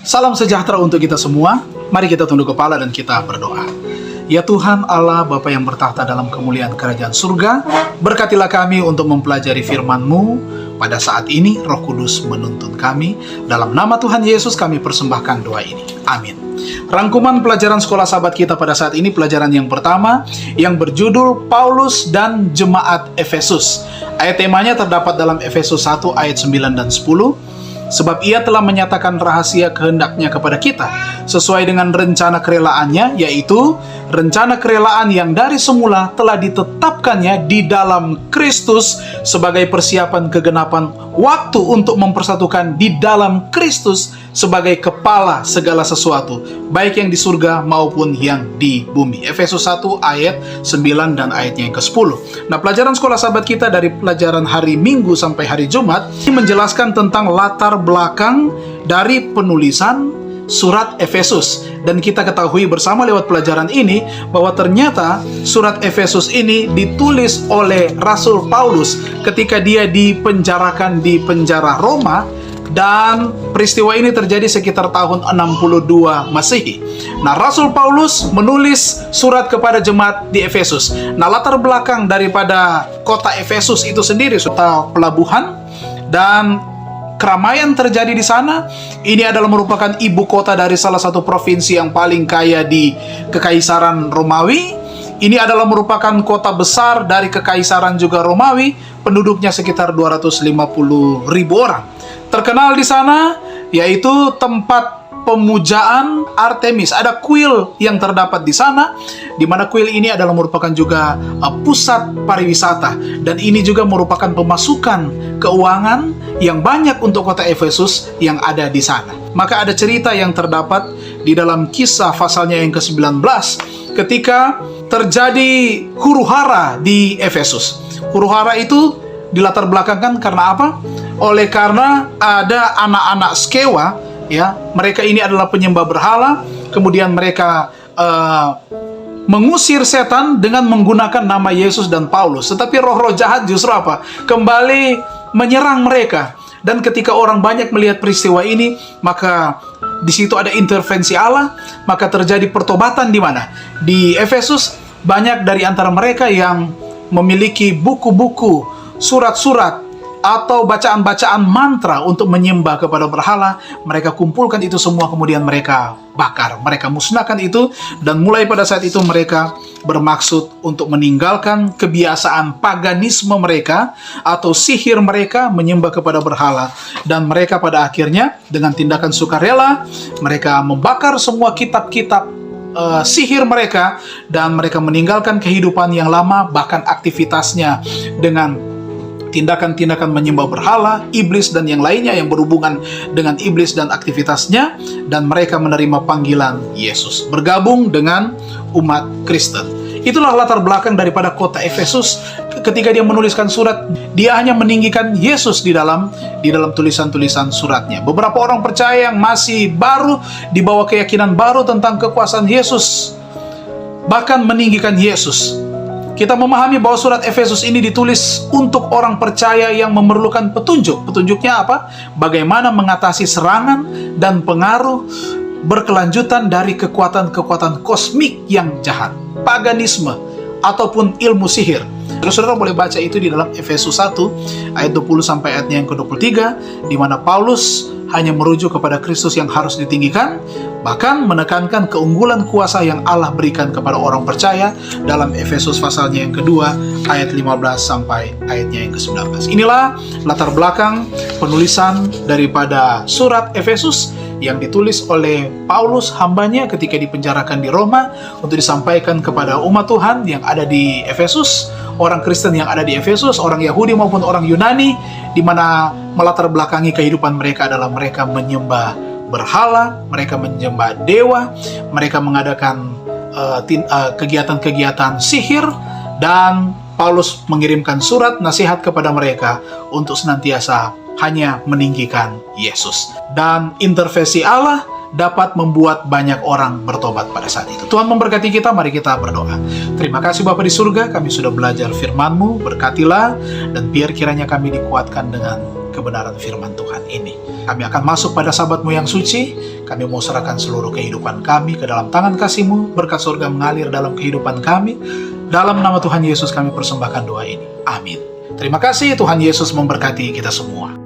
Salam sejahtera untuk kita semua. Mari kita tunduk kepala dan kita berdoa. Ya Tuhan Allah, Bapa yang bertahta dalam kemuliaan kerajaan surga, berkatilah kami untuk mempelajari firman-Mu. Pada saat ini Roh Kudus menuntun kami. Dalam nama Tuhan Yesus kami persembahkan doa ini. Amin. Rangkuman pelajaran sekolah sahabat kita pada saat ini, pelajaran yang pertama yang berjudul Paulus dan Jemaat Efesus. Ayat temanya terdapat dalam Efesus 1 ayat 9 dan 10. Sebab ia telah menyatakan rahasia kehendaknya kepada kita, sesuai dengan rencana kerelaannya, yaitu rencana kerelaan yang dari semula telah ditetapkannya di dalam Kristus sebagai persiapan kegenapan waktu untuk mempersatukan di dalam Kristus sebagai kepala segala sesuatu, baik yang di surga maupun yang di bumi. Efesus 1 ayat 9 dan ayatnya yang ke-10. Nah, pelajaran sekolah sahabat kita dari pelajaran hari Minggu sampai hari Jumat ini menjelaskan tentang latar belakang dari penulisan surat Efesus. Dan kita ketahui bersama lewat pelajaran ini bahwa ternyata surat Efesus ini ditulis oleh Rasul Paulus ketika dia dipenjarakan di penjara Roma. Dan peristiwa ini terjadi sekitar tahun 62 Masehi. Nah, Rasul Paulus menulis surat kepada jemaat di Efesus. Nah, latar belakang daripada kota Efesus itu sendiri, kota pelabuhan dan keramaian terjadi di sana. Ini adalah merupakan ibu kota dari salah satu provinsi yang paling kaya di Kekaisaran Romawi. Ini adalah merupakan kota besar dari Kekaisaran juga Romawi. Penduduknya sekitar 250.000 orang. Terkenal di sana yaitu tempat pemujaan Artemis. Ada kuil yang terdapat di sana, di mana kuil ini adalah merupakan juga pusat pariwisata, dan ini juga merupakan pemasukan keuangan yang banyak untuk kota Efesus yang ada di sana. Maka ada cerita yang terdapat di dalam Kisah pasalnya yang ke-19 ketika terjadi huru-hara di Efesus. Huru-hara itu dilatar belakangkan karena apa? Oleh karena ada anak-anak Skewa, ya, mereka ini adalah penyembah berhala, kemudian mereka mengusir setan dengan menggunakan nama Yesus dan Paulus. Tetapi roh-roh jahat justru apa? Kembali menyerang mereka. Dan ketika orang banyak melihat peristiwa ini, maka di situ ada intervensi Allah, maka terjadi pertobatan di mana? Di Efesus, banyak dari antara mereka yang memiliki buku-buku, surat-surat, atau bacaan-bacaan mantra untuk menyembah kepada berhala. Mereka kumpulkan itu semua, kemudian mereka bakar, mereka musnahkan itu. Dan mulai pada saat itu mereka bermaksud untuk meninggalkan kebiasaan paganisme mereka atau sihir mereka menyembah kepada berhala. Dan mereka pada akhirnya dengan tindakan sukarela mereka membakar semua kitab-kitab sihir mereka, dan mereka meninggalkan kehidupan yang lama, bahkan aktivitasnya dengan tindakan-tindakan menyembah berhala, iblis dan yang lainnya yang berhubungan dengan iblis dan aktivitasnya, dan mereka menerima panggilan Yesus, bergabung dengan umat Kristen. Itulah latar belakang daripada kota Efesus. Ketika dia menuliskan surat, dia hanya meninggikan Yesus di dalam tulisan-tulisan suratnya. Beberapa orang percaya yang masih baru, dibawa keyakinan baru tentang kekuasaan Yesus, bahkan meninggikan Yesus. Kita memahami bahwa surat Efesus ini ditulis untuk orang percaya yang memerlukan petunjuk. Petunjuknya apa? Bagaimana mengatasi serangan dan pengaruh berkelanjutan dari kekuatan-kekuatan kosmik yang jahat, paganisme, ataupun ilmu sihir. Saudara boleh baca itu di dalam Efesus 1 ayat 20 sampai ayatnya yang ke-23, di mana Paulus hanya merujuk kepada Kristus yang harus ditinggikan, bahkan menekankan keunggulan kuasa yang Allah berikan kepada orang percaya dalam Efesus pasalnya yang kedua ayat 15 sampai ayatnya yang ke-19. Inilah latar belakang penulisan daripada surat Efesus yang ditulis oleh Paulus, hambanya, ketika dipenjarakan di Roma untuk disampaikan kepada umat Tuhan yang ada di Efesus, orang Kristen yang ada di Efesus, orang Yahudi maupun orang Yunani, di mana melatar belakangi kehidupan mereka adalah mereka menyembah berhala, mereka menyembah dewa, mereka mengadakan kegiatan-kegiatan sihir, dan Paulus mengirimkan surat nasihat kepada mereka untuk senantiasa hanya meninggikan Yesus. Dan intervensi Allah dapat membuat banyak orang bertobat pada saat itu. Tuhan memberkati kita, mari kita berdoa. Terima kasih Bapa di surga, kami sudah belajar firman-Mu, berkatilah, dan biar kiranya kami dikuatkan dengan kebenaran firman Tuhan ini. Kami akan masuk pada Sabat-Mu yang suci. Kami mau serahkan seluruh kehidupan kami ke dalam tangan kasih-Mu. Berkat surga mengalir dalam kehidupan kami. Dalam nama Tuhan Yesus kami persembahkan doa ini. Amin. Terima kasih, Tuhan Yesus memberkati kita semua.